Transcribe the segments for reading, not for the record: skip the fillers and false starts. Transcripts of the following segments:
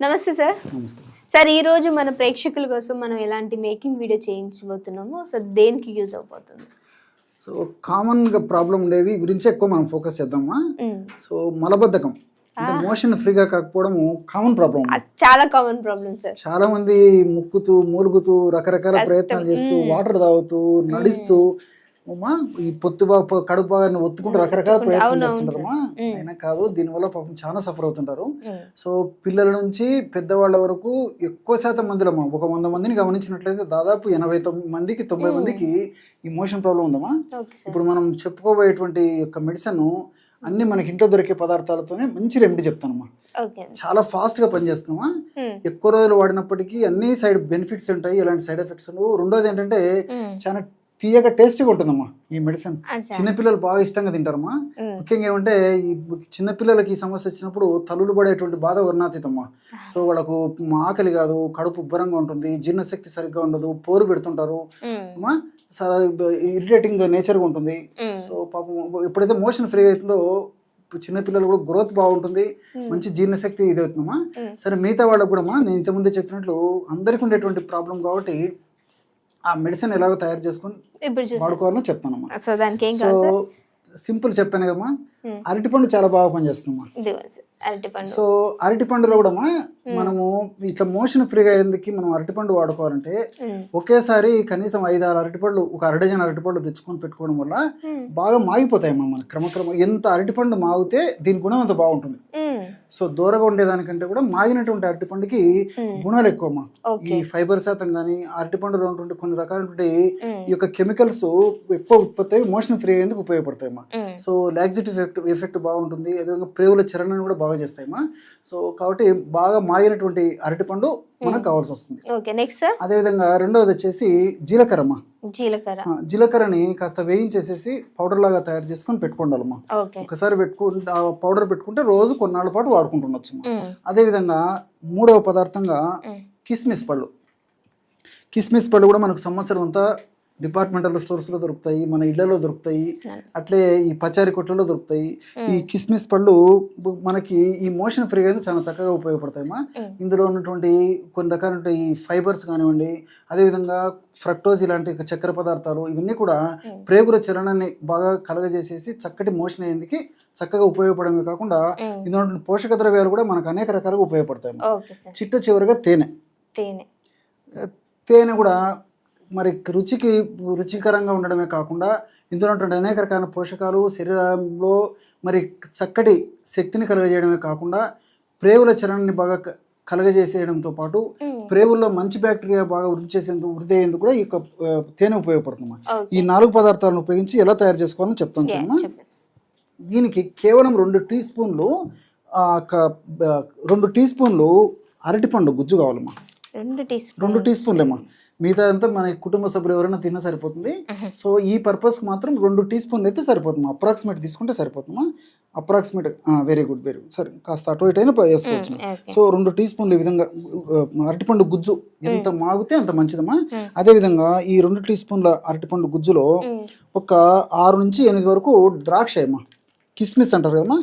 నమస్తే సార్. నమస్తే. సార్, ఈ రోజు మన ప్రేక్షకుల కోసం మనం ఎలాంటి మేకింగ్ వీడియో చేయించబోతున్నామో సో దేనికి యూజ్ అవబోతుంది? సో కామన్గా ప్రాబ్లం ఉండేవి గురించి ఎక్కువ మనం ఫోకస్ చేద్దామా. సో మలబద్ధకం అంటే మోషన్ ఫ్రీగా కాకపోవడం కామన్ ప్రాబ్లం. చాలా కామన్ ప్రాబ్లం సార్. చాలా మంది ముక్కుతూ మూలుగుతూ రకరకాల ప్రయత్నాలు చేస్తూ వాటర్ తాగుతూ నడుస్తూ ఈ కడుపు భాగాన్ని ఒత్తుకుంటూ రకరకాల ప్రయత్నం చేస్తుంటారమ్మా. అయినా కాదు, దీనివల్ల పాపం చాలా సఫర్ అవుతుంటారు. సో పిల్లల నుంచి పెద్దవాళ్ళ వరకు ఎక్కువ శాతం మందిలో ఒక 100 మందిని గమనించినట్లయితే దాదాపు 80 మందికి 90 మందికి ఈ మోషన్ ప్రాబ్లం ఉందమ్మా. ఇప్పుడు మనం చెప్పుకోబోయేటువంటి యొక్క మెడిసిన్ అన్ని మనకి ఇంట్లో దొరికే పదార్థాలతోనే మంచి రెమెడీ చెప్తానమ్మా. చాలా ఫాస్ట్ గా పనిచేస్తున్నామా. ఎక్కువ రోజులు వాడినప్పటికీ అన్ని సైడ్ బెనిఫిట్స్ ఉంటాయి, ఎలాంటి సైడ్ ఎఫెక్ట్స్. రెండోది ఏంటంటే చాలా తీయగా టేస్టీగా ఉంటుందమ్మా ఈ మెడిసిన్. చిన్నపిల్లలు బాగా ఇష్టంగా తింటారమ్మా. ముఖ్యంగా ఏమంటే ఈ చిన్నపిల్లలకి ఈ సమస్య వచ్చినప్పుడు తల్లులు పడేటువంటి బాధ వర్ణాతీతమ్మా. సో వాళ్ళకు ఆకలి కాదు, కడుపు ఉబ్బరంగా ఉంటుంది, జీర్ణశక్తి సరిగ్గా ఉండదు, పోరు పెడుతుంటారు అమ్మా, ఇరిటేటింగ్ నేచర్గా ఉంటుంది. సో పాపం ఎప్పుడైతే మోషన్ ఫ్రీ అవుతుందో చిన్నపిల్లలు కూడా గ్రోత్ బాగుంటుంది, మంచి జీర్ణశక్తి ఇది అవుతుందమ్మా. సరే, మిగతా వాళ్ళకు కూడా నేను ఇంతకుముందే చెప్పినట్లు అందరికీ ఉండేటువంటి ప్రాబ్లం కాబట్టి ఆ మెడిసిన్ ఎలాగో తయారు చేసుకుని వాడుకోవాలో చెప్తానమ్మా. సో సింపుల్ చెప్పాను కదమ్మా. అరటిపండు చాలా బాగా పనిచేస్తుందమ్మా. సో అరటిపండులో కూడా మనము ఇట్లా మోషన్ ఫ్రీగా అయ్యేందుకు మనం అరటిపండు వాడుకోవాలంటే ఒకేసారి కనీసం 5-6 అరటిపండ్లు, ఒక 1/2 డజన్ అరటిపండ్లు తెచ్చుకొని పెట్టుకోవడం వల్ల బాగా మాగిపోతాయమ్మా. మన క్రమక్రమం ఎంత అరటిపండు మాగితే దీని గుణం అంత బాగుంటుంది. సో దూరగా ఉండేదానికంటే కూడా మాగినటువంటి అరటిపండుకి గుణాలు ఎక్కువమ్మా. ఈ ఫైబర్ శాతం కానీ అరటిపండులో ఉన్నటువంటి కొన్ని రకాలైనటువంటి ఈ యొక్క కెమికల్స్ ఎక్కువ ఉత్పత్తి అయ్యి మోషన్ ఫ్రీ అయ్యేందుకు ఉపయోగపడతాయమ్మా. సో లాక్సిటివ్ ఎఫెక్ట్ బాగుంటుంది, అదేవిధంగా ప్రేవుల చరణాన్ని కూడా బాగా చేస్తాయమ్మా. సో కాబట్టి బాగా మాగినటువంటి అరటిపండు మనకు కావాల్సి వస్తుంది. అదేవిధంగా రెండవది వచ్చేసి జీలకర్రమ్మా. జీలకర్రని కాస్త వేయించేసేసి పౌడర్ లాగా తయారు చేసుకొని పెట్టుకోండాలమ్మా. ఒకసారి పెట్టుకుంటే పౌడర్ పెట్టుకుంటే రోజు కొన్నాళ్ళ పాటు వాడుకుంటుండొచ్చు. అదేవిధంగా మూడవ పదార్థంగా కిస్మిస్ పళ్ళు. కిస్మిస్ పళ్ళు కూడా మనకు సంవత్సరం అంతా డిపార్ట్మెంటల్ స్టోర్స్లో దొరుకుతాయి, మన ఇళ్లలో దొరుకుతాయి, అట్లే ఈ పచారీ కొట్లలో దొరుకుతాయి. ఈ కిస్మిస్ పళ్ళు మనకి ఈ మోషన్ ఫ్రీగా చాలా చక్కగా ఉపయోగపడతాయమ్మా. ఇందులో ఉన్నటువంటి కొన్ని రకాల ఈ ఫైబర్స్ కానివ్వండి, అదేవిధంగా ఫ్రక్టోజ్ ఇలాంటి చక్కెర పదార్థాలు ఇవన్నీ కూడా ప్రేగుల చలనాన్ని బాగా కలగజేసేసి చక్కటి మోషన్ అయ్యేందుకు చక్కగా ఉపయోగపడమే కాకుండా ఇందులో పోషక ద్రవ్యాలు కూడా మనకు అనేక రకాలుగా ఉపయోగపడతాయి. చిట్ట చివరిగా తేనె కూడా మరి రుచికరంగా ఉండడమే కాకుండా ఇందులో ఉన్నటువంటి అనేక రకాల పోషకాలు శరీరంలో మరి చక్కటి శక్తిని కలుగజేయడమే కాకుండా ప్రేవుల చలనాన్ని బాగా కలగజేసేయడంతో పాటు ప్రేవుల్లో మంచి బ్యాక్టీరియా బాగా వృద్ధి అయ్యేందుకు కూడా ఈ యొక్క తేనె ఉపయోగపడుతుంది. ఈ 4 పదార్థాలను ఉపయోగించి ఎలా తయారు చేసుకోవాలని చెప్తాను చూడమ్మా. దీనికి కేవలం 2 టీ స్పూన్లు 2 టీ స్పూన్లు అరటిపండు గుజ్జు కావాలమ్మా. 2 టీ స్పూన్లేమ్మా. మిగతా అంతా మన కుటుంబ సభ్యులు ఎవరైనా తిన్నా సరిపోతుంది. సో ఈ పర్పస్కి మాత్రం 2 టీ స్పూన్లు అయితే సరిపోతుందా. అప్రాక్సిమేట్ తీసుకుంటే సరిపోతుందా. అప్రాక్సిమేట్ వెరీ గుడ్ సరే, కాస్త అటు ఇటు అయినా వేసుకోవచ్చు. సో 2 టీ స్పూన్లు ఈ విధంగా అరటిపండు గుజ్జు ఎంత మాగితే అంత మంచిదమ్మా. అదేవిధంగా ఈ 2 టీ స్పూన్ల అరటిపండు గుజ్జులో ఒక 6 నుంచి 8 వరకు ద్రాక్ష అమ్మా. కిస్మిస్ అంటారు కదమ్మా.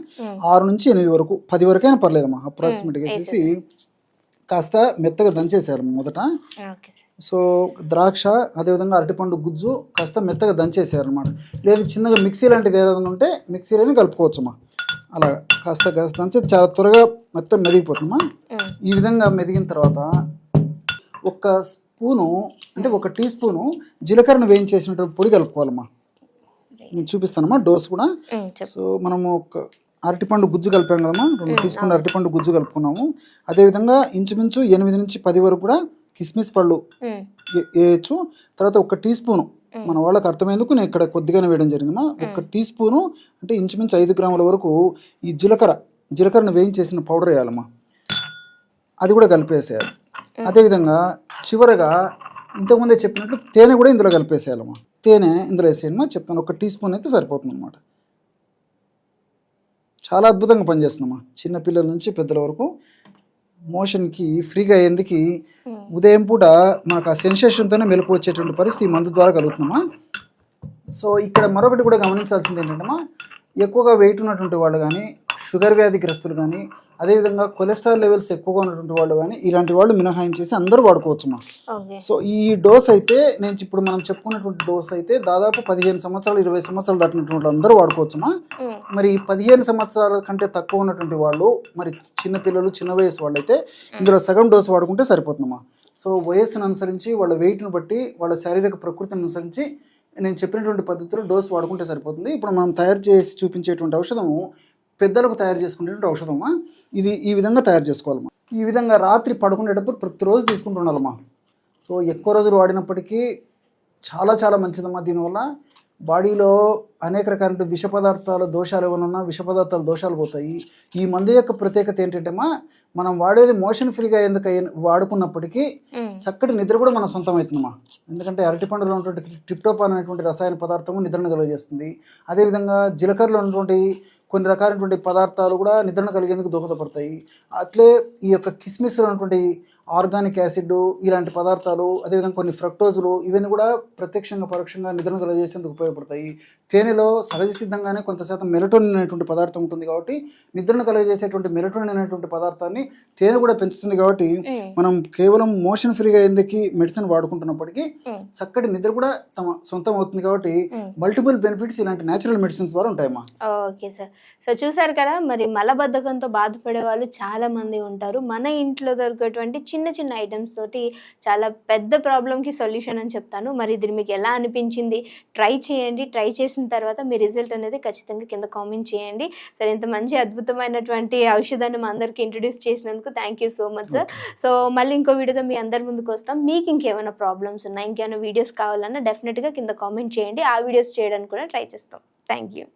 6 నుంచి 8 వరకు, 10 వరకైనా పర్లేదమ్మా. అప్రాక్సిమేట్గా వేసేసి కాస్త మెత్తగా దంచేసారు మొదట. సో ద్రాక్ష అదేవిధంగా అరటిపండు గుజ్జు కాస్త మెత్తగా దంచేసారు అనమాట. లేదు చిన్నగా మిక్సీ లాంటిది ఏదైనా ఉంటే మిక్సీలోనే కలుపుకోవచ్చమ్మా. అలా కాస్త దంచి చాలా త్వరగా మొత్తం మెదిగిపోతుందమ్మా. ఈ విధంగా మెదిగిన తర్వాత ఒక స్పూను అంటే 1 టీ స్పూను జీలకర్రను వేయించేసినటువంటి పొడి కలుపుకోవాలమ్మా. నేను చూపిస్తానమ్మా డోస్ కూడా. సో మనము ఒక అరటిపండు గుజ్జు కలిపాం కదమ్మా. 2 టీ స్పూన్లు అరటిపండు గుజ్జు కలుపుకున్నాము. అదేవిధంగా ఇంచుమించు 8 నుంచి 10 వరకు కూడా కిస్మిస్ పళ్ళు వేయచ్చు. తర్వాత 1 టీ స్పూను, మన వాళ్ళకి అర్థమయ్యేందుకు నేను ఇక్కడ కొద్దిగానే వేయడం జరిగిందమ్మా. 1 టీ స్పూను అంటే ఇంచుమించు 5 గ్రాముల వరకు ఈ జీలకర్రను వేయించేసిన పౌడర్ వేయాలమ్మా. అది కూడా కలిపేసేయాలి. అదేవిధంగా చివరగా ఇంతకుముందే చెప్పినట్లు తేనె కూడా ఇందులో కలిపేసేయాలమ్మా. తేనె ఇందులో వేసేయమ్మా. చెప్తాను, 1 టీ స్పూన్ అయితే సరిపోతుంది అనమాట. చాలా అద్భుతంగా పనిచేస్తుందమ్మా. చిన్నపిల్లల నుంచి పెద్దల వరకు మోషన్కి ఫ్రీగా అయ్యేందుకు ఉదయం పూట మనకు ఆ సెన్సేషన్తోనే మెలకు వచ్చేటువంటి పరిస్థితి మందు ద్వారా కలుగుతుందమ్మా. సో ఇక్కడ మరొకటి కూడా గమనించాల్సింది ఏంటంటే ఎక్కువగా వెయిట్ ఉన్నటువంటి వాళ్ళు కానీ, షుగర్ వ్యాధిగ్రస్తులు కానీ, అదేవిధంగా కొలెస్ట్రాల్ లెవెల్స్ ఎక్కువగా ఉన్నటువంటి వాళ్ళు కానీ ఇలాంటి వాళ్ళు మినహాయించేసి అందరూ వాడుకోవచ్చుమా. ఓకే. సో ఈ డోస్ అయితే నేను ఇప్పుడు మనం చెప్పుకున్నటువంటి డోస్ అయితే దాదాపు 15 సంవత్సరాలు 20 సంవత్సరాలు దాటినటువంటి అందరూ వాడుకోవచ్చుమా. మరి 15 సంవత్సరాల కంటే తక్కువ ఉన్నటువంటి వాళ్ళు, మరి చిన్న పిల్లలు, చిన్న వయసు వాళ్ళు అయితే ఇందులో సగం డోస్ వాడుకుంటే సరిపోతుందమ్మా. సో వయస్సును అనుసరించి, వాళ్ళ వెయిట్ను బట్టి, వాళ్ళ శారీరక ప్రకృతిని అనుసరించి నేను చెప్పినటువంటి పద్ధతిలో డోస్ వాడుకుంటే సరిపోతుంది. ఇప్పుడు మనం తయారు చేసి చూపించేటువంటి ఔషధము పెద్దలకు తయారు చేసుకునేటువంటి ఔషధమా. ఇది ఈ విధంగా తయారు చేసుకోవాలమ్మా. ఈ విధంగా రాత్రి పడుకునేటప్పుడు ప్రతిరోజు తీసుకుంటూ ఉండాలమ్మా. సో ఎక్కువ రోజులు వాడినప్పటికీ చాలా చాలా మంచిదమ్మా. దీనివల్ల బాడీలో అనేక రకాల విష పదార్థాల దోషాలు ఏమైనా ఉన్నా విష పదార్థాల దోషాలు పోతాయి. ఈ మందు యొక్క ప్రత్యేకత ఏంటంటేమా, మనం వాడేది మోషన్ ఫ్రీగా ఎందుకు వాడుకున్నప్పటికీ చక్కటి నిద్ర కూడా మన సొంతం అవుతుందమ్మా. ఎందుకంటే అరటి పండులో ఉన్నటువంటి ట్రిప్టోపాన్ అనేటువంటి రసాయన పదార్థము నిద్రను కలుగజేస్తుంది. అదేవిధంగా జీలకర్రలో ఉన్నటువంటి కొన్ని రకాలైనటువంటి పదార్థాలు కూడా నిద్రను కలిగేందుకు దోహదపడతాయి. అట్లే ఈ యొక్క కిస్మిస్లో ఉన్నటువంటి ఆర్గానిక్ యాసిడ్ ఇలాంటి పదార్థాలు, అదేవిధంగా కొన్ని ఫ్రక్టోజులు, ఇవన్నీ కూడా ప్రత్యక్షంగా పరోక్షంగా నిద్రను కలుగజేసేందుకు ఉపయోగపడతాయి. తేనెలో సహజ సిద్ధంగానే కొంత శాతం మెలటోనిన్ అనేటువంటి పదార్థం ఉంటుంది కాబట్టి నిద్రను కలుగజేసేటువంటి మెలటోనిన్ అనేటువంటి పదార్థాన్ని తేనె కూడా పెంచుతుంది. కాబట్టి మనం కేవలం మోషన్ ఫ్రీగా ఎందుకు మెడిసిన్ వాడుకుంటున్నప్పటికీ చక్కటి నిద్ర కూడా తమ సొంతం అవుతుంది. కాబట్టి మల్టిపుల్ బెనిఫిట్స్ ఇలాంటి న్యాచురల్ మెడిసిన్స్ ద్వారా ఉంటాయమ్మా. Okay sir. సో చూసారు కదా, మరి మలబద్ధకంతో బాధపడే వాళ్ళు చాలా మంది ఉంటారు. మన ఇంట్లో దొరికేటువంటి చిన్న చిన్న ఐటమ్స్ తోటి చాలా పెద్ద ప్రాబ్లంకి సొల్యూషన్ అని చెప్తాను. మరి ఇది మీకు ఎలా అనిపించింది ట్రై చేయండి. ట్రై చేసిన తర్వాత మీ రిజల్ట్ అనేది ఖచ్చితంగా కింద కామెంట్ చేయండి. సరే, ఇంత మంచి అద్భుతమైనటువంటి ఔషధాన్ని మా అందరికి ఇంట్రడ్యూస్ చేసినందుకు thank you so much sir. So మళ్ళీ ఇంకో వీడియోతో మీ అందరి ముందుకు వస్తాం. మీకు ఇంకేమైనా ప్రాబ్లమ్స్ ఉన్నా, ఇంకేమైనా వీడియోస్ కావాలన్నా డెఫినెట్గా కింద కామెంట్ చేయండి. ఆ వీడియోస్ చేయడానికి కూడా ట్రై చేస్తాం. Thank you.